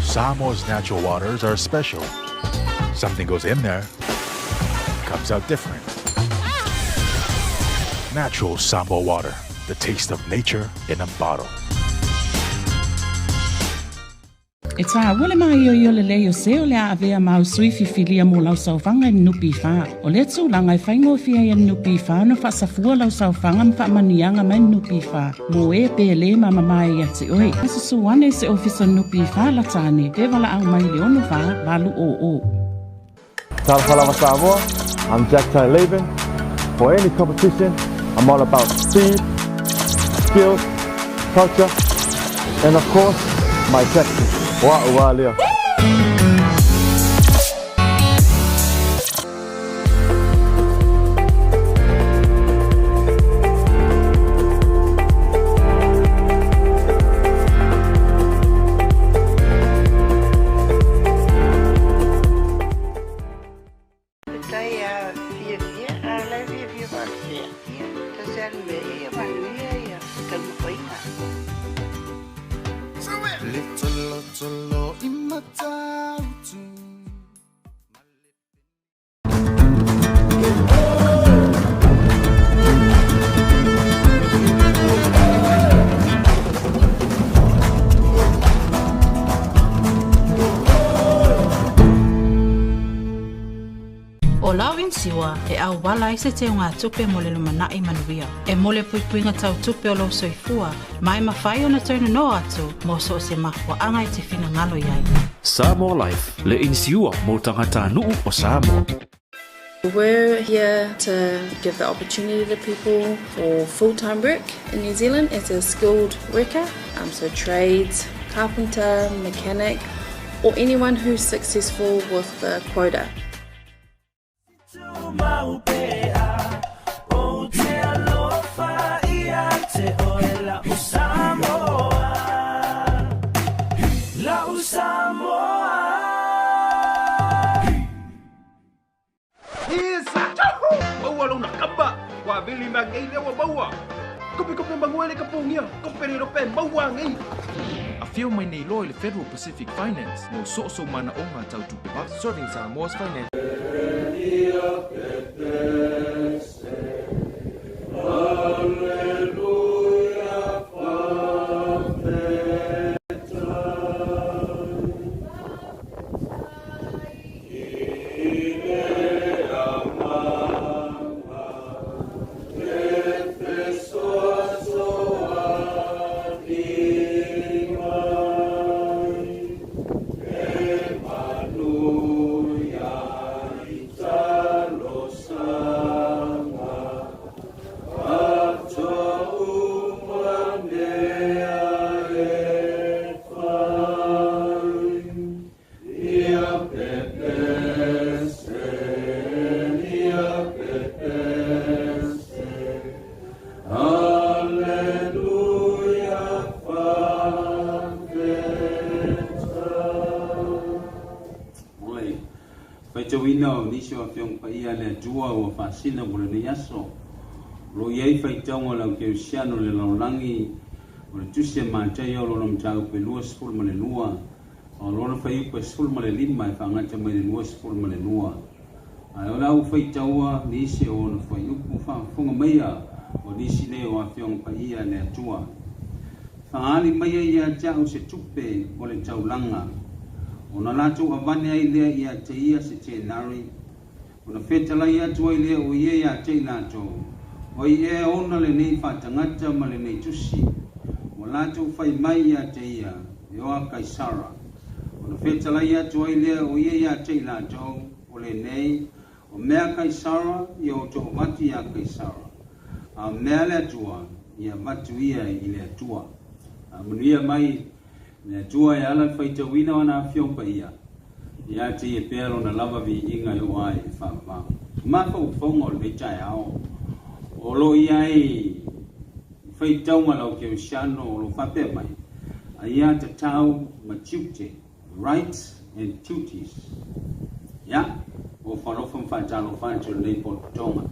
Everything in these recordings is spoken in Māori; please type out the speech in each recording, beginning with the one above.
Samoa's natural waters are special. Something goes in there, comes out different. Natural Samoa water, the taste of nature in a bottle. E tā wale mai o le leo se o le avea mau sui fifilia mo lau saufanga ni nupi wha. O le tūlanga e whaingo fia i nupi wha no whasafua lau saufanga mpa manianga mai nupi wha. Mo e pe le mama mai a te oi. Asa suwane se ofisa nupi wha la tāne. Pe wala au mai le ono wha walu o o. Tāwhalawa Samoa, I'm Jack Ty-Laban. For any competition, I'm all about speed, skills, culture, and of course, my technique. Wa'ua lea. O lawin siwa e au wala i se te unga tupe mo le lumana i manuia. E mo le puipuinga tau tupe o lo soifua, mai mawhai o na tonu no atu, mo so se mahua anga i te whina ngalo iai. Samoa Life, le insiua mo tangata nuu o Samoa. We're here to give the opportunity to people for full-time work in New Zealand as a skilled worker, so trades, carpenter, mechanic, or anyone who's successful with the quota. Bili magai lewa bawa. Kopi manguele kapungia. Koperi rope bawa ngai. A few mai nei loy le Federal Pacific Finance mo so mana onga tau tupe ba serving Samoa's finance. Wino ni sio fiong pa ia le tua o fasina mo le yaso lo yei fai tonga la ke siano le langi o le tusia ma tai o lo mtau pe lua skul mo le lua o lo fai pe skul mo le lima fa ngata mo le lua skul mo le lua ai ola u fai taua ni sio o fai u fa fonga meia o ni sine o fiong pa ia le tua fa ali meia ia tau se tupe o le taulanga ona latu avane ai le ia te ia se te nari ona fetala ia tu ai le o ia ia te latu o ia ona le nei fatangata ma le nei tusi o latu fai mai ia te ia e o kaisara ona fetala ia tu ai le o ia ia te latu o le nei o mea kaisara ia o to mati ia kaisara a mea le atua ia matu ia i le atua a munia mai ne tua e ala faita wina ona fiong pa ia ia te e pero na lava vi inga yo ai fa ma ma ko fongo le chai ao o lo ia i faita uma lo ke shano lo fa pe mai ia te tau ma chute rights and duties ya o fa lo fa lo fa to le po tonga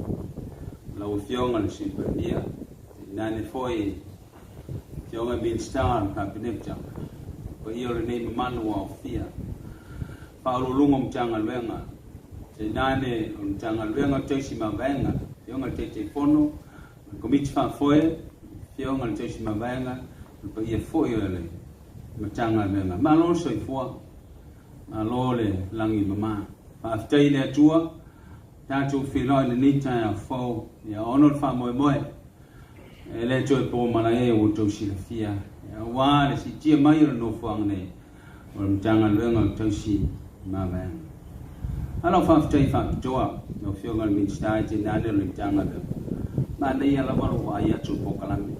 lo fiong al simpatia nane foi fiong bin star cabinet ko ia le nei manu o fia Paulo lungo mchanga luenga te nane mchanga luenga te si mavenga yonga te fono komiti fa foi yonga te si mavenga ko ia foi le mchanga luenga malo so ifua malo le langi mama fa ftai le tua tanto filo le nita ya fo ya ono fa mo ele to po mana e o to si fia ya wa le si tia mai no fuang ne o mchanga luenga te si Maman. Alo fa ftai fa toa no fionga mi stai te nane le tanga de. Ma nei ala waru wa ia tu pokalan.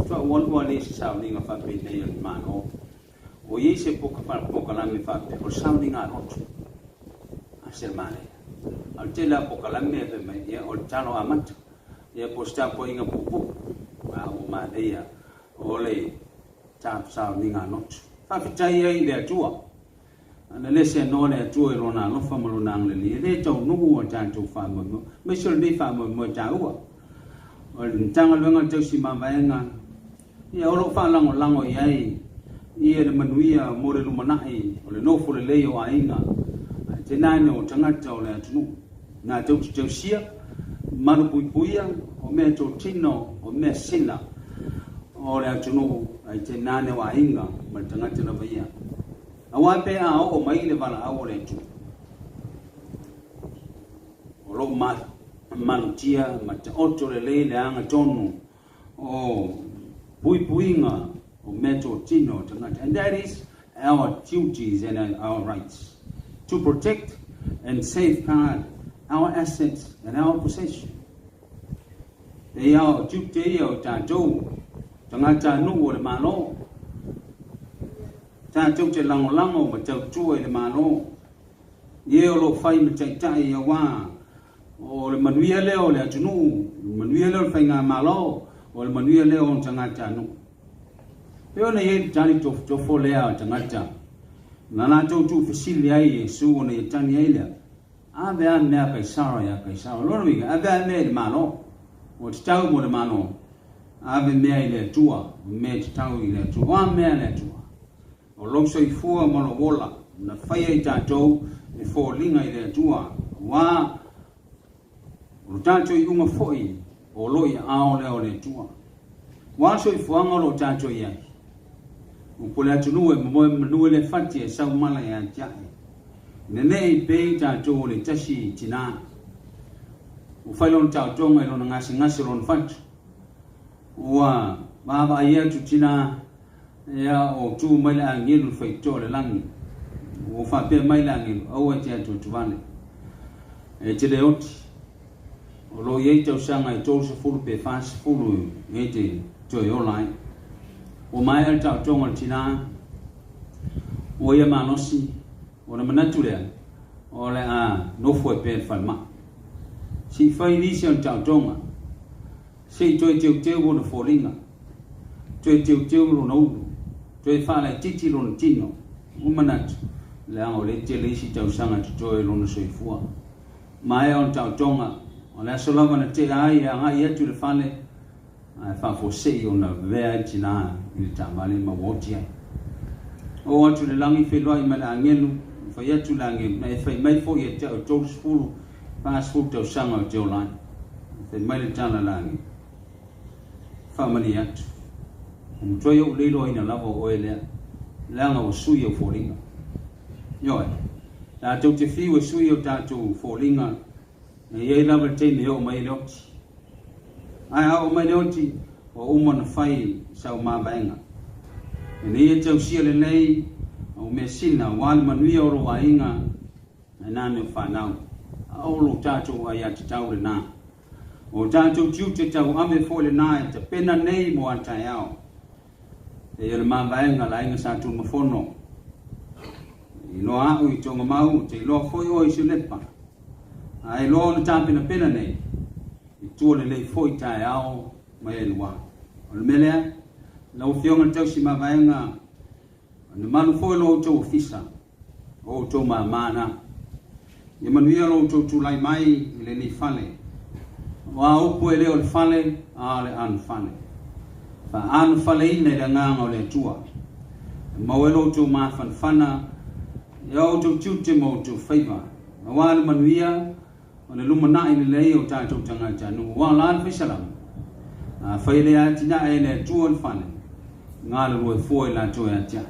Fa won wa le sounding of a bit nei man o ye se pokalan mi fa o sounding a rot. A ser mane. Al te la pokalan me de me ia o tano amat. Ia posta po inga pupu. Ma o ma ia o le tap sounding a not. Fa ftai ai le tua. Ana lese no le tu e rona no fa mo nang le le tau no o tan tu fa mo me so le fa mo ta o tanga le nga tu si ma venga ia o fa lango iai ia le manuia mo le lumanai o le no fu le le o ainga te nane o tanga tau le tu na tu sia manu puia o me to tino o me sila o le tu no ai te nane o ainga ma tanga te la via awa pe a o mai le vala a o le tu o lo manutia ma te oto le anga tonu o puinga o meto tino tangata. And that is our duties and our rights to protect and safeguard our assets and our possession. They are duty o tatou tangata nu o le malo tatou te lango ma tau tua i le malo ie o lo fai ma tai a wā o le manuia leo le atunu manuia leo le fai ngā malo o le manuia leo o tangata anu pe ona ie tani tofo lea o tangata nana tau tu fasili ai e su ona ie tani ai lea a vea mea kaisara ya kaisara lona wiga a vea mea le malo o te tau mo le malo a vea mea i le tua mea te tau i le tua a mea le tua o loso i fua mono wola na faya i tātou e fo linga i rea tua wā o tātou i unga foi o loi ao leo le tua wā so i fuanga o lo tātou i ai o pole atu nue moe manue le fati e sau mala e antiae nene i pei tātou o le tasi tina o whailon tātou ngai lona ngasi lona fatu wā baba i atu tina ya o tu mai la ngelu fai to le langi o fa pe mai la ngelu o e te tu vale e te le oti o lo ye te sanga i to se fulu pe fas fulu e te to yo lai o mai al ta tonga tina o ye manosi o na manatu le o le a no foi pe fa ma si fai ni se ta tonga se to te o no folinga te o no Toi fala titi lon tino, umanat, le ango le te leisi tau sanga te toi lona soifua. Mai on tau tonga, o le asolama na te ai a ngai atu le fale, a fa fosei o na vea tina i le tamale ma woti ai. O atu le langi whelua i mala angelu, fai atu le angelu, na e fai mai fo i e tau tau spulu, pas fu tau sanga o te olai. Fai mai le tana langi. Fa mani atu. Mtoyo ulilo ina lavo oelea langa o sui o folinga yoe la tau te fi o sui o tatu folinga na ye lava te me o mai loti ai o mai loti o umana fai sau mabaenga e ye tau sia le nei o mesina wal manuia o roa inga na nane whanau au lo tatu ai ati tau le na o tatu tiu te tau ame fo le na e te pena nei mo antai au e le mabaenga la inga sa tu mafono i lo au i tonga mau te lo foi o i silepa ai lo na tapina pena nei i tu le lei foi tai au mai e lua o le melea la u fionga tau si mabaenga na manu foi lo tau fisa o tau mamana i manuia lo tau tu lai mai i le ni fale wa upu e leo le fale a le anu fale fa anu fale ina i le nganga o le tua Mawelo tu ma fanfana ya tu chute mo tu faiva awal manuia ona lumana ile lei o ta tu tanga tanu walan fisalam faile ya tina ele tuon fan ngalo lo foi la to ya cha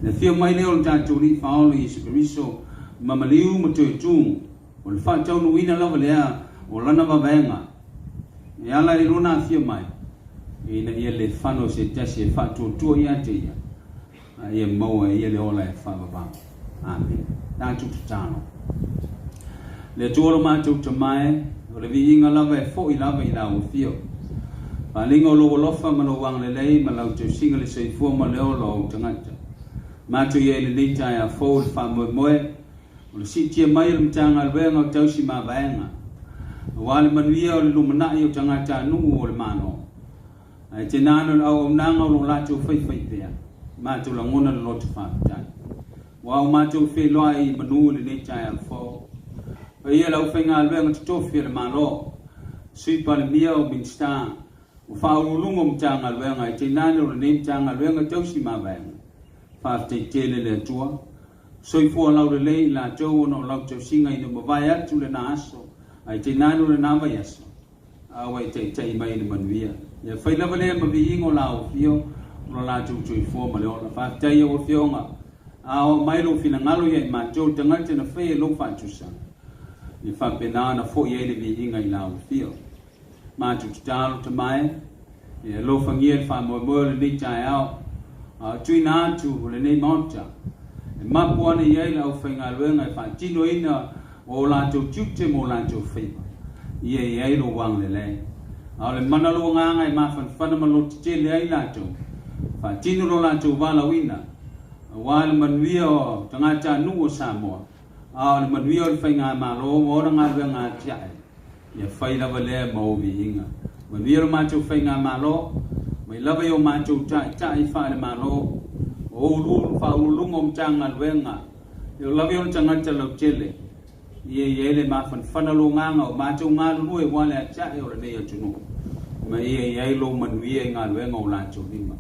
le fio mai le o ta tu ri faolo i sipiriso mamaliu mo tu tu o fa tau no ina lava le o lana va venga ya la ri luna fio mai ina ele fano se tasi fa tu ya te ya ia mau ia le ola e whawawang. Amen. Tātou tāno. Le tōra mātou ta mai, o le vi inga lava e fo I lava I la o fio. Palinga o loa lofa ma lo wang le lei, ma lau te singa le seifua ma leo lo o tangata. Mātou ia le neita e a fo le wha moe moe, o le sitia mai le mtanga alwenga o tausi ma vaenga. O wale manuia o le lumanai o tangata anu o le mano. Ai te nano au nanga o lo lato whai pea. Mātou la ngona le lote whaapitai. Wau mātou whi loa I manu le nei tai al fo. O ia lau whainga alwenga te tofi le malo. Sui pale mia o Minsta. O whaurulungo mtanga alwenga I te nane o le nei mtanga alwenga tausi ma vaenga. Whaapitai tele le atua. Sui fua lau le lei la tau ono lau tau singa I ne mawai atu le na aso. Ai te nane o le nama yaso. Awa I te tai mai le manuia. Ia whailava lea mavi ingo lau fio. Lo la tu fo ma le ona fa tai o fionga a o mai lo fina ngalo ia ma jo tanga te na fe lo fa tu sa I fa pena na fo ia le vi inga I la o fio ma tu talo te mai e lo fa ngia fa mo le ni tai ao a tu na tu le nei monta e ma po na ia la o fa ngalo nga fa tino ina o la tu te mo la tu fe ia lo wang le a le mana lo nga ma fa ma lo te le ai la tu fa tino lo la tu vala wina wal manuia o tangata nu o Samoa a le manuia o fainga malo o nga nga tia ia faila vale mo vi inga manuia o macho fainga malo mai lava yo macho ta I fa le malo o lu fa lu ngom tanga wenga yo lava yo tangata lo tele ia le ma fan lo nga o macho nga lu e wala tia o le nei tunu mai ia lo manuia nga wenga o la tu lima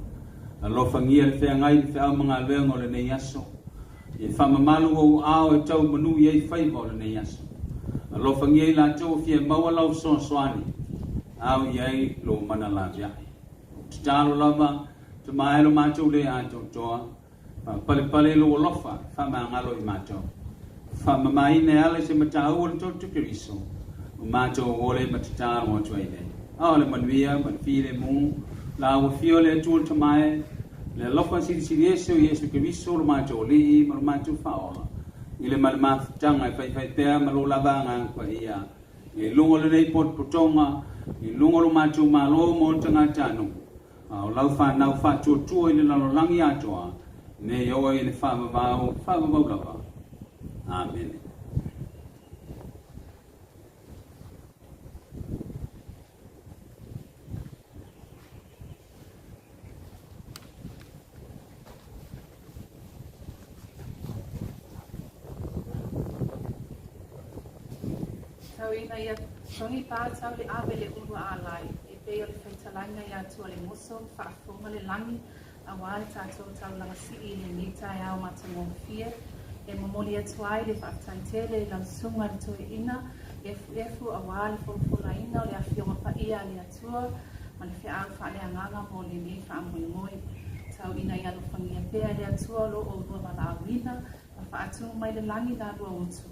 Alo fangia le fea ngai le fea mga alwenga o le nei aso. E whamamalu o ao e tau manu I ei whaiva o le nei aso. Alo fangia I la tau fia maua lau son soani. Ao I ei lo mana la viahi. Titalo lava, te maelo mātou le ato toa. Pale lo lofa, whamangalo I mātou. Whamamaine ale se matau o le tau tukiriso. O mātou o le matataro o tuaile. Ao le manuia, manfile mu. La o fio le tul tamae le lofa si Yesu Yesu Kristo lo macho li lo macho faola ile malma tanga fai te malo lavanga pa ia e lungo le nei pot potonga e lungo lo macho malo mo tanga tano au lau fa nau fa tu ile la langi atoa ne yo ile fa va lava amen. Ina ia songi pātau le awe le uru ālai e peo le whaitalanga ia tua le moso whaafonga le langi a wāle tātou tau langa si I le nita e au mata mō fia e momoli atuai le whaatai tele le lausunga le toe ina efu a wāle whomfona ina o le awhionga pa ia le atua ma le whea au whaale anganga mō le ni whaamoi moi tau ina ia lo whangia pea le atua lo o rua mala awina ma whaatunga mai le langi la rua utu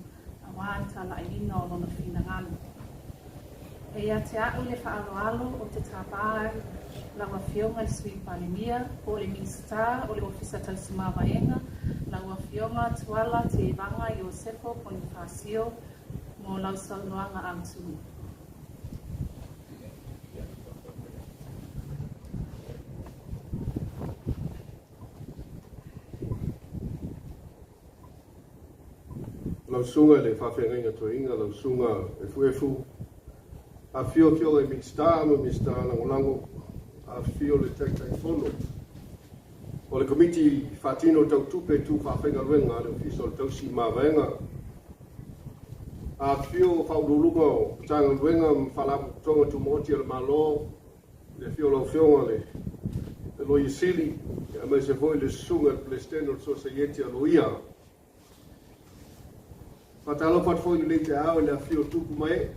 Wan tala ina o lona fina ngalo. E ia te au le whaaloalo o te tāpāe laua fionga le sui palimia o le Minsta o le ofisa tausima vaenga laua fionga tuala te vanga I o Sepo Bonifasio mo lau saunoanga amtunu. Lau sunga le whawhenga to inga lau sunga efu a fio le Minsta lango a fio le tai fono o le komiti whatino tau tupe tu whawhenga ruenga le ofiso le tausi mawenga a fio whaurulunga o tanga ruenga mwhalapu tonga tu moti al malo le fio lau fionga le lo yesili mai se foi le sunga plesteno society alo ia patalo pat foi le te ao le fio tupu mai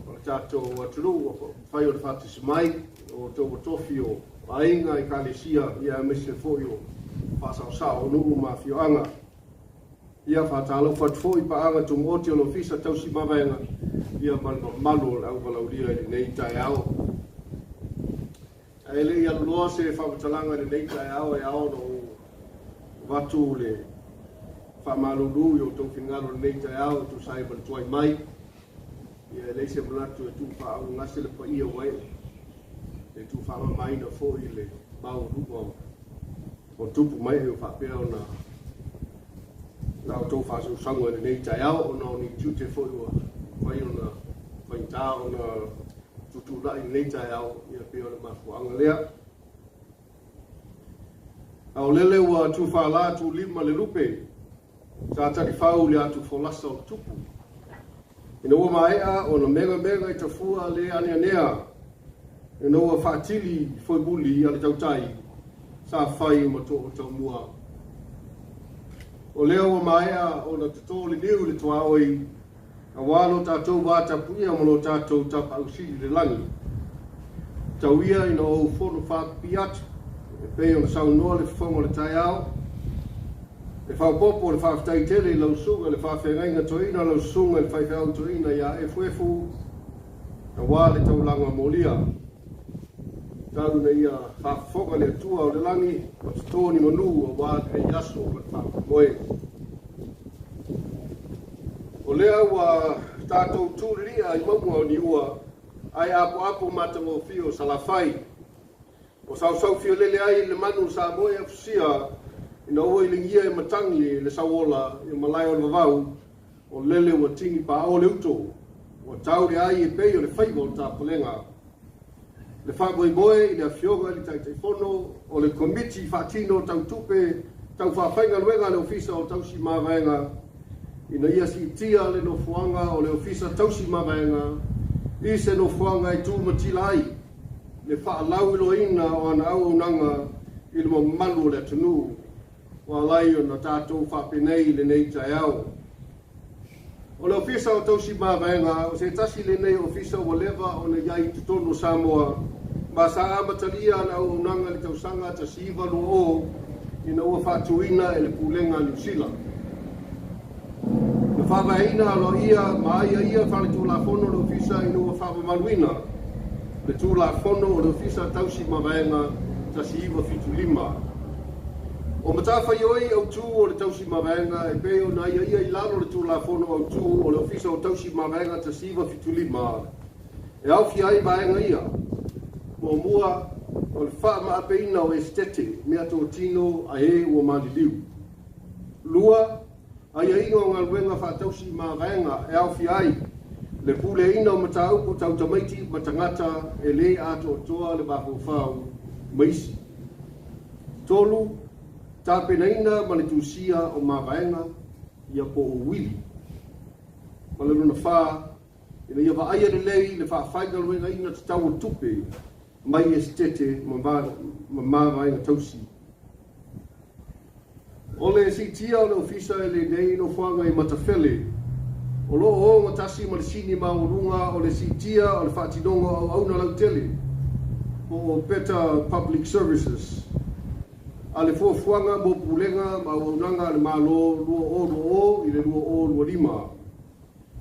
o tato atru fai o fatis mai o to tofio ainga I kalesia ia mai se foi o pasa sa o no ma fio anga ia fatalo pat foi pa anga tu moti o ofisa tau si mavenga ia malu au valauria nei tai ao ele ia loa se whakatalanga le nei tai ao e ao no watu le whamalulu i o tau whingaro le nei tai ao tu sai pala tuai mai ia le se manatu e tu whaau ngase le pa ia wai e tu whaama mai na fo I le mau rupa o tupu mai e o whapea o na o tau whasu sango le nei tai ao o na o ni tute fo I o wai o na whainta o na tutu lai nei tai au ia pia le mafuanga lea. Au lele ua tu whala tu lima le lupe, sa taki whau le atu wholasa o tupu. Ina ua maea o na mega I tafua le anea. Ina ua whaatili foi buli ale tautai, sa whai ma o tau mua. O lea ua maea o na tuto le niu le tua oi, a walo tātou wāta puia mono tātou tapa au siri le langi. Tau ia ina o whono whāpi atu, e pei o na sau noa le whongo le tai ao. Le whaupopo le whaafitai tere lau sunga, le whaafengainga toina lau sunga, le whaifeau toina ia efu, a wā le tau langa molia. Tau na ia whaafonga le atua o le langi, o te tōni manu a wā le yaso o le whaamoe. O lea ua tātou tūria I maunga o ni ua, ai apo mata o fio salafai. O sau fio lele ai le manu sa moe afusia, ina ua I lingia e matangi le sawola I malai o le vavau, o lele ua tingi pa o le uto, o taure ai e pei o le whaiva o tāpulenga. Le whaboiboe I le afioga I tai fono, o le komiti whaatino tau tupe, tau whawhainga luenga le ofisa o tau si mawaenga, ina ia si tia le no fuanga o le ofisa tausi mawaenga, I se no fuanga I tu matilai, le whaalau ilo ina o ana au nanga I le malu le tunu, o alai o na tātou whapenei le nei tai au. O le ofisa o tausi mawaenga, o se tasi le nei ofisa o leva o na iai tutono Samoa, ma sa amatalia na au nanga le tausanga ta siva lo o, ina ua whatuina e le pulenga New Zealand. Whawaina alo ia, maia ia whare tū la whono le ofisa I nua whawa maluina. Le tū la whono o le ofisa tausi mawaenga ta si iwa fitu lima. O matawhai oi au tū o le tausi mawaenga e peo na ia I lano le tū la whono au tū o le ofisa o tausi mawaenga ta si iwa fitu lima. E au fi ai maenga ia. Mo mua o le wha maa peina o estete mea tō tino a e ua maliliu. Lua, ai ingo ngā luenga whātausi mā vaenga e au fi ai. Le pule ina o mataupu tau tamaiti matangata e le ato toa le baho whau maisi. Tolu, tāpena ina ma le tūsia o mā vaenga ia po o wili. Ma le luna whā, ina ia waaia le lei le whaafainga luenga ina te tau o tupe mai estete ma mā vaenga tausi. O le si tia o le ofisa e le nei no whanga I matawhele. O lo o ngatasi ma le sini maurunga o le si tia o le whaatinonga o auna lau tele. O Better Public Services. A le fuafuanga mo pulenga ma aunanga le malo lua o I le lua lima.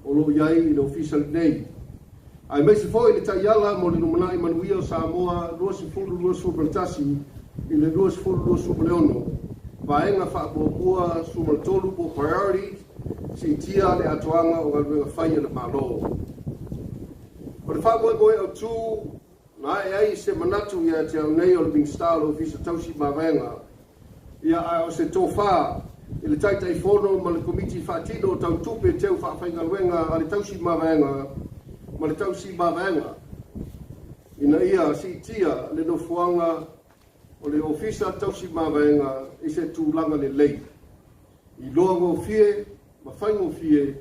O lo iai I le ofisa le nei. Ai mai se foi le taiala mo le numanai manuia o Samoa lua supertasi I le lua superleono. Vaenga whaapopua sumaltolu po priority si tia le atoanga o galwenga whaia le malo. O le whaapoe au tū na e ai se manatu ia te au nei o le Bingstar o visa tausi mawenga. Ia o se tō wha I le taitai whono ma le komiti whaatino tau tupe teu whaafenga luenga a le tausi mawenga ma le tausi mawenga. Ina ia si tia le no fuanga o le ofisa tausi mawenga I se tūlanga le lei. I loa ngō fie, ma whai ngō fie,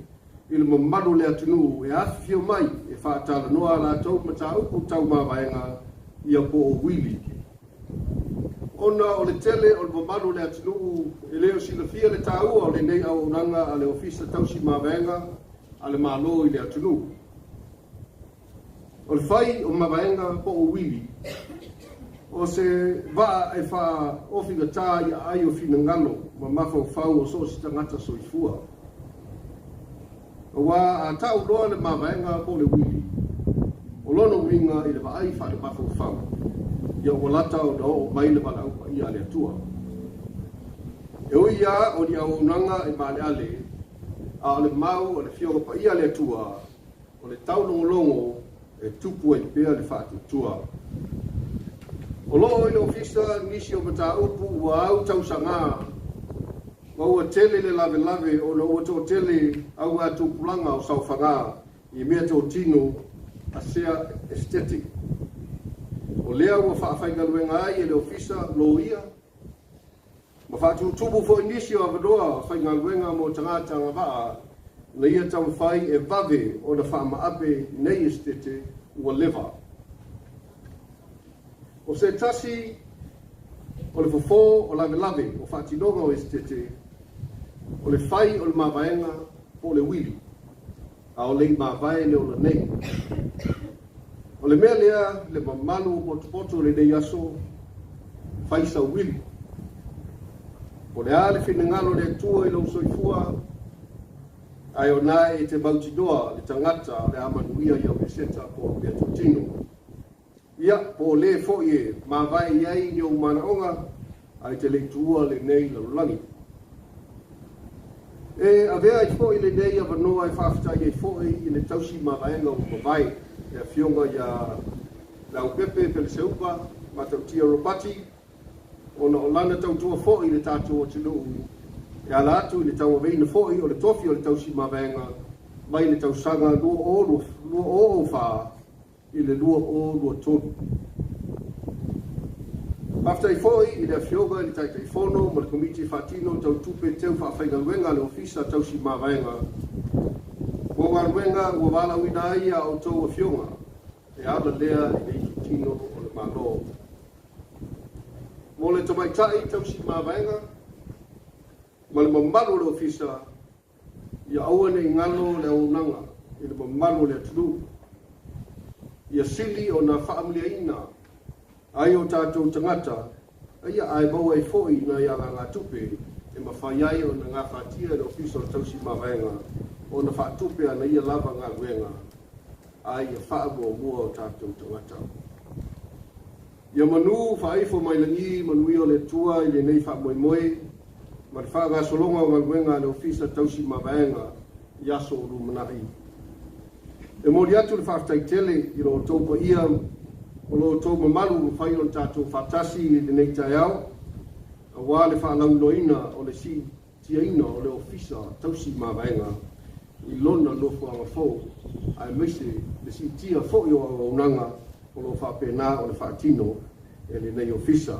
I le mamaru le atunu e awhio mai e whaatala noa la tau mata upu tau mawaenga ia po o wili. Ona o le tele o le mamalu le atinu e leo silafia le tāua o le nei au unanga a le ofisa tausi mawaenga a le malo i le atinu. O le fai o mawaenga po o wili. O se waa e wha ofinga tā ia ai o fina ngalo ma mawhau whau o so si tangata soifua. O wā a tau loa le mawaenga po le wili. O lono winga i le waai wha le mawhau whau. Ia o lata o o mai le wala upa ia le atua. E ui ia o ni au unanga e male ale a o le mau o le fionga pa ia le atua o le tau longo e tupu e pia le whatu tua. O loo i le ofisa nisi o mata upu ua au tau sanga wa ua tele le lave lave o na ua tō tele au atu pulanga o sauwhanga i mea tō tino a sea aesthetic. O lea ua whaafaigaluenga ai e le ofisa lo ia. Ma whaatu tubu fo inisi o avadoa whaingaluenga mo tangata ngawaa na ia tau whai e vave o na whaama ape nei estete ua leva. O se tasi o le fofo o lave lave o whaatinonga o estete o le whai o le mawaenga po le wili a o lei mawae le o le nei. O le mea lea le mamalu potopoto le nei aso whaisa wili. O le ale whinengalo le atua i lau soifua ai o nae e te mautinoa le tangata le amanuia i au eseta po le tutino. Ia po le fo e mawai iai ni o manaonga ai te leitua le nei lalulangi. E avea i fo i le nei avanoa e whaafitai e fo i le tausi mawaenga o mawai e a fionga ia lau pepe pele seupa ma tautia ropati o na o lana tautua fo i le tātua o tinu e ala atu i le tau aveina fo i o le tofi o le tausi mawaenga mai le tausanga lua o wha i le lua tonu. After i foi i le fioga i le taitai fono ma le komiti whatino tau tupe teu whaafaigaluenga le ofisa tausi mawaenga. Ua waluenga ua wala wina ia o tau a fionga e ala lea i le tutino o le malo. Mo le tamaitai tausi mawaenga ma le mamalu le ofisa ia aua i ngalo le aunanga i le mamalu le atulu. Ia sili o na whaamliaina ai o tātou tangata ia ai mau ai foi na ia ngā tupe e mawhai ai o na ngā whatia e ofisa o tausi mawaenga o na whaatupe ana ia lava ngā ruenga ai a whaamua mua o tātou tangata. Ia manu whaifo mai langi manui o le tua i le nei whaamoemoe ma le wha ngā solonga o ngā ruenga le ofisa tausi mawaenga i aso o rumanai. E mori atu le whaafitai tele i ro taupa ia o lo tau mamalu whai o tātou whaatasi i le nei tai au a wā le whaalaunoina o le si tiaina o le ofisa tausi mawaenga i lona lofo anga fo ai meise le si tia fo i o aunanga o lo whaapena o le whaatino e le nei ofisa.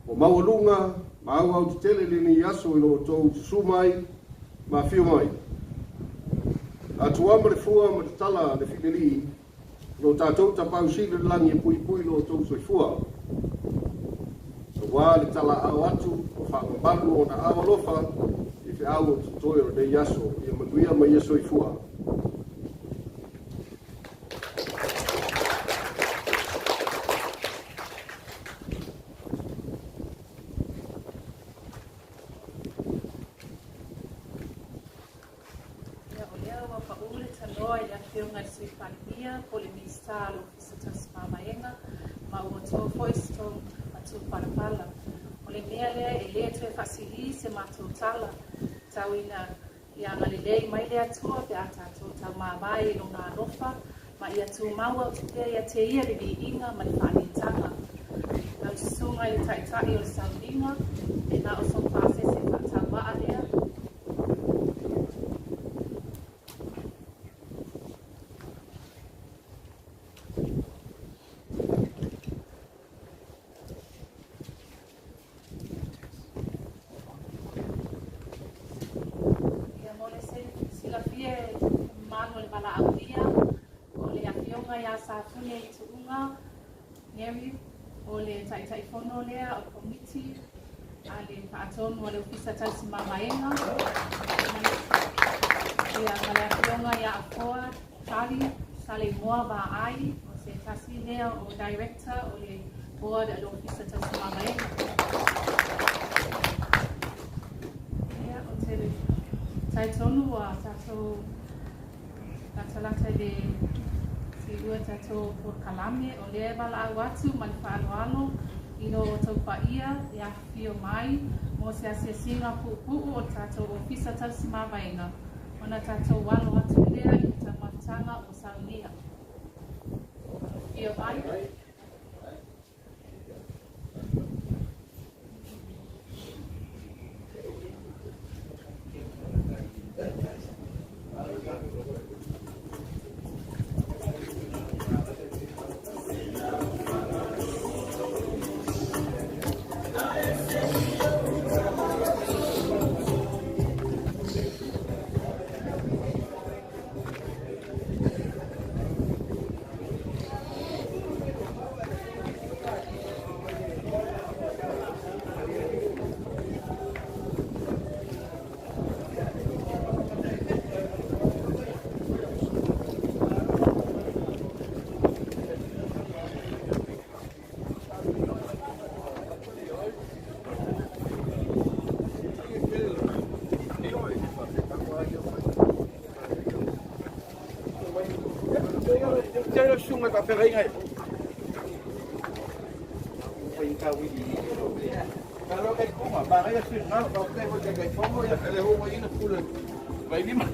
O maualunga ma au te tele le nei aso i lo tau sumai ma fio mai. A tuama le fua ma te tala le whineri lo tātou tapau sile langi e pui pui lo tau soifua. So wā le tala au atu o whaamabalu o na awalofa i whi au o tutoi o nei aso i a manuia mai e soifua. Tauina ia ngalilei mai le atua pe atatou tau mawai no ngā rofa ma ia tu maua o tupea ia te ia le inga ma le whaanitanga. Tau sunga i le taitai o le sauninga e nā o son pāse se whaatau waa lea. Mary, o le tai fono lea o komiti, a le paatonu o le ofisa tasi mamaenga. Ia malea pionga ia akoa, Charlie, sale moa ba ai, o se tasi lea o director o le board o le ofisa tasi mamaenga. Ia o te tai tonu a tato tatalata le Siua tato por kalame o le wala au atu man whaaloalo i no o tau paia e a whio mai mo se asia singa pu'u o tato ofisa tasi mawaenga. Ona tato walo atu lea i ta matanga o Saunia. Whio mai. Sungai pa perai ngai. Kalau kai kuma ba kai sin na ba kai ko kai fomo ya ele ho mai na pula. Vai ni ma.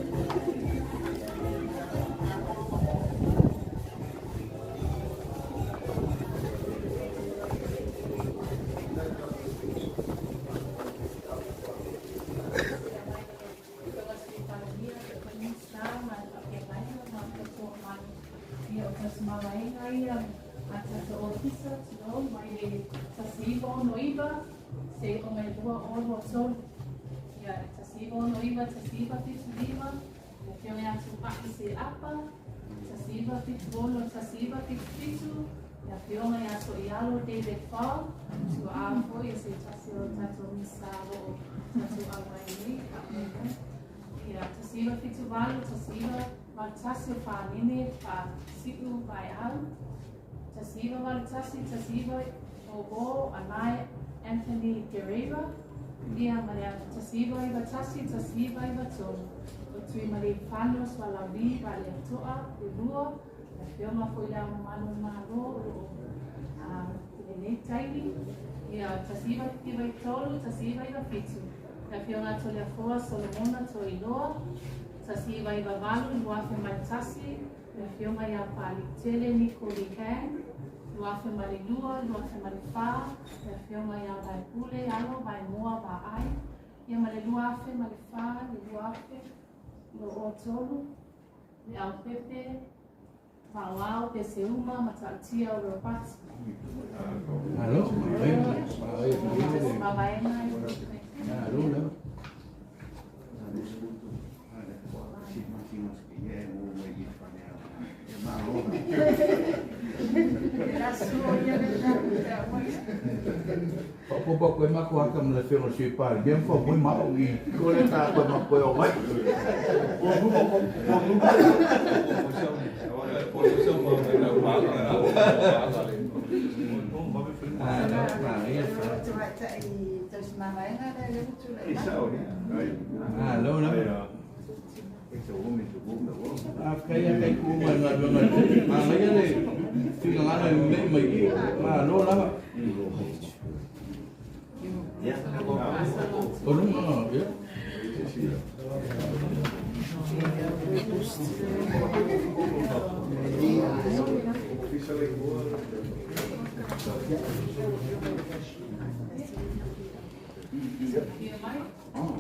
Tasiva fitsuliva, fione atu pa'i se apa, tasiva fitbolo, tasiva fitfitu, ya fione atu ialo David Fall, tu afo ya se tasio tato misavo, tato awaini, ya tasiva fituvalo, tasiva maltasio whanine, pa siku bai au, tasiva maltasi, tasiva obo, anai Anthony Guerrero, Ia Maria tasiva iwa tasi, tasiva iwa tō. O tui mari whanos wala wi, wale toa, e lua. Na whionga fo ia manu maro, o nei taini. Ia tasiva iwa i tolu, tasiva iwa fitu. Na whionga to lea foa Solomona to i loa. Tasiva iwa walu, luafe mai tasi. Na whionga ia pali tele Nikoli Hang. Luafe mari lua, luafe mari wha, e whionga ia vai pule, alo, vai moa, vai ai. Ia mari luafe, mari wha, ni luafe, no o tolu, ni au pepe, wao, pe se uma, matautia o robati. Alo, Mawaena, alo, Ko ba ko ma ko aka mla fe o si pa bien fo mo ma o i ko le ta ko ma ko o mai o nu ko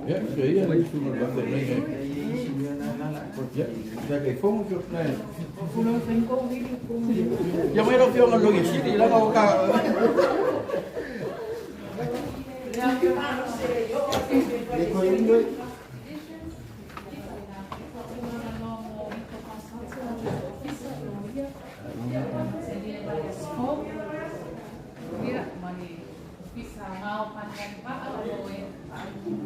Ya, saya lagi cuma baca ni. Ya, saya phone cho này. Yang mai đâu nó lôi gì đi là mau cả. mau panjang pak atau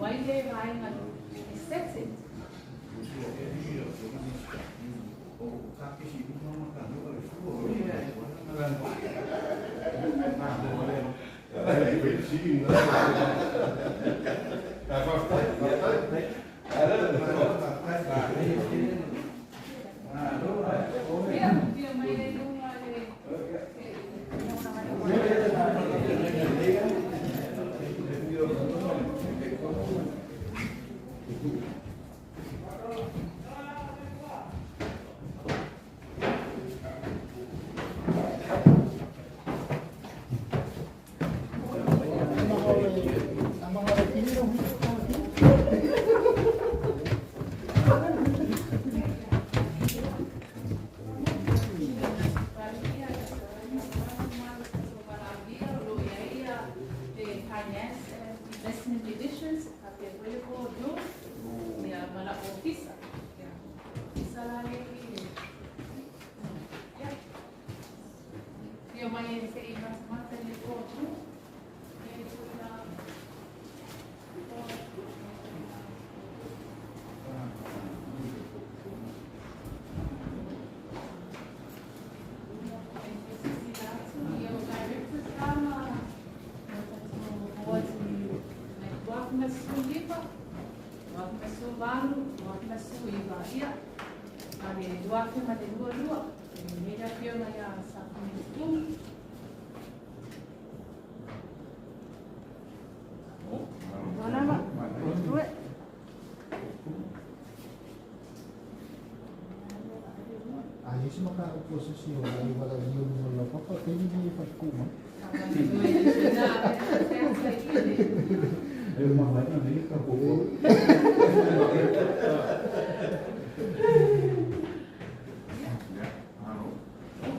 wide lain kan estetik. Isso não está oposição, aí vai dar dinheiro no local, para ter ninguém faz como. Eu não vai na minha acabou.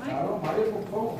Alô, Maria, por favor.